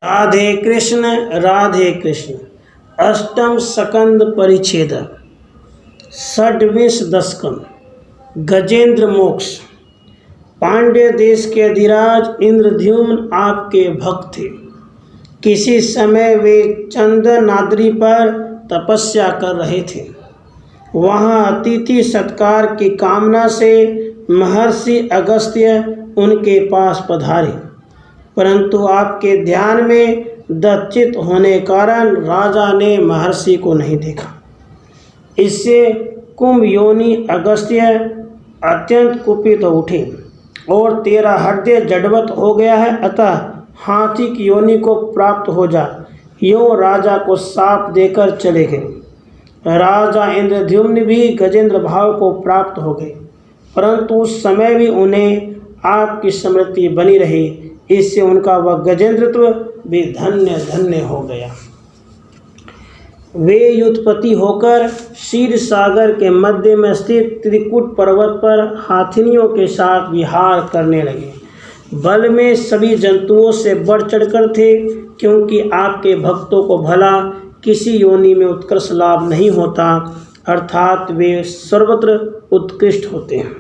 राधे कृष्ण। अष्टम स्कंद परिच्छेद षड्विंश दशकम। गजेंद्र मोक्ष। पांड्य देश के अधिराज इंद्रद्युम्न आपके भक्त थे। किसी समय वे चंदनाद्रि पर तपस्या कर रहे थे। वहाँ अतिथि सत्कार की कामना से महर्षि अगस्त्य उनके पास पधारे, परंतु आपके ध्यान में दत्चित होने कारण राजा ने महर्षि को नहीं देखा। इससे कुंभ योनि अगस्त्य अत्यंत कुपित हो उठे और तेरा हृदय जड़वत हो गया है, अतः हाथी की योनि को प्राप्त हो जा, यूँ राजा को शाप देकर चले गए। राजा इंद्रद्युम्न भी गजेंद्र भाव को प्राप्त हो गए, परंतु उस समय भी उन्हें आपकी स्मृति बनी रही, इससे उनका वह गजेंद्रत्व भी धन्य धन्य हो गया। वे युद्धपति होकर क्षीर सागर के मध्य में स्थित त्रिकुट पर्वत पर हाथिनियों के साथ विहार करने लगे। बल में सभी जंतुओं से बढ़ चढ़कर थे, क्योंकि आपके भक्तों को भला किसी योनि में उत्कर्ष लाभ नहीं होता, अर्थात वे सर्वत्र उत्कृष्ट होते हैं।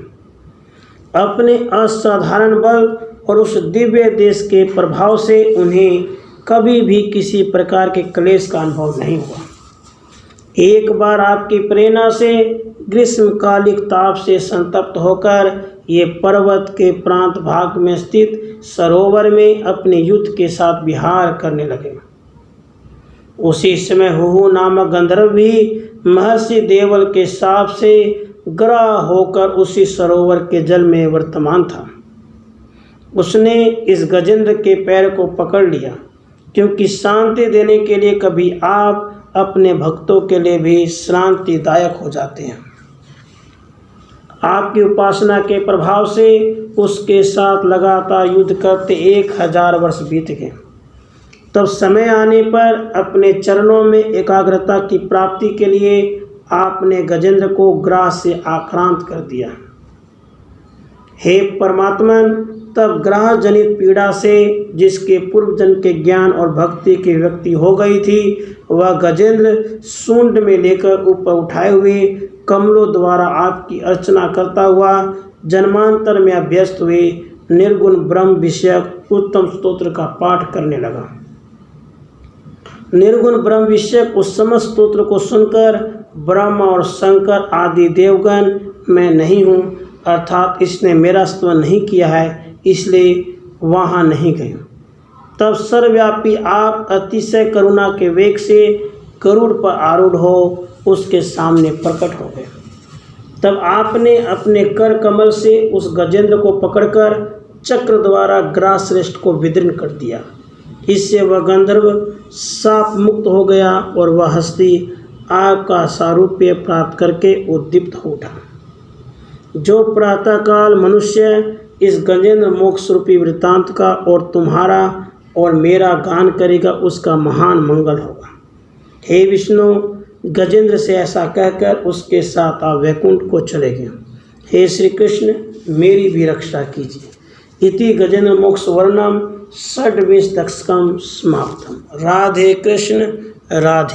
अपने असाधारण बल और उस दिव्य देश के प्रभाव से उन्हें कभी भी किसी प्रकार के क्लेश का अनुभव नहीं हुआ। एक बार आपकी प्रेरणा से ग्रीष्मकालिक ताप से संतप्त होकर ये पर्वत के प्रांत भाग में स्थित सरोवर में अपने युद्ध के साथ विहार करने लगे। उसी समय हुहु नामक गंधर्व भी महर्षि देवल के शाप से ग्रह होकर उसी सरोवर के जल में वर्तमान था। उसने इस गजेंद्र के पैर को पकड़ लिया, क्योंकि शांति देने के लिए कभी आप अपने भक्तों के लिए भी शांतिदायक हो जाते हैं। आपकी उपासना के प्रभाव से उसके साथ लगातार युद्ध करते 1000 वर्ष बीत गए। तब समय आने पर अपने चरणों में एकाग्रता की प्राप्ति के लिए आपने गजेंद्र को ग्रास से आक्रांत कर दिया। हे परमात्मन, तब ग्रह जनित पीड़ा से जिसके पूर्व जन्म के ज्ञान और भक्ति की व्यक्ति हो गई थी, वह गजेंद्र सूंड में लेकर ऊपर उठाए हुए कमलों द्वारा आपकी अर्चना करता हुआ जन्मांतर में अभ्यस्त हुए निर्गुण ब्रह्म विषयक उत्तम स्तोत्र का पाठ करने लगा। निर्गुण ब्रह्म विषयक उस समस्त स्तोत्र को सुनकर ब्रह्म और शंकर आदि देवगण मैं नहीं हूँ, अर्थात इसने मेरा स्तवन नहीं किया है, इसलिए वहाँ नहीं गए। तब सर्वव्यापी आप अतिशय करुणा के वेग से गरुड़ पर आरूढ़ हो उसके सामने प्रकट हो गए। तब आपने अपने कर कमल से उस गजेंद्र को पकड़कर चक्र द्वारा ग्रासश्रेष्ठ को विदीर्ण कर दिया। इससे वह गंधर्व शाप मुक्त हो गया और वह हस्ती आपका सारूप्य प्राप्त करके उद्दीप्त हो उठा। जो प्रातःकाल मनुष्य इस गजेंद्र मोक्ष रूपी वृत्तांत का और तुम्हारा और मेरा गान करेगा, उसका महान मंगल होगा। हे विष्णु, गजेंद्र से ऐसा कहकर उसके साथ आप वैकुंठ को चले गए। हे श्री कृष्ण, मेरी भी रक्षा कीजिए। इति गजेंद्र मोक्ष वर्णम षड्विंश दशकम समाप्तम। राधे कृष्ण राधे।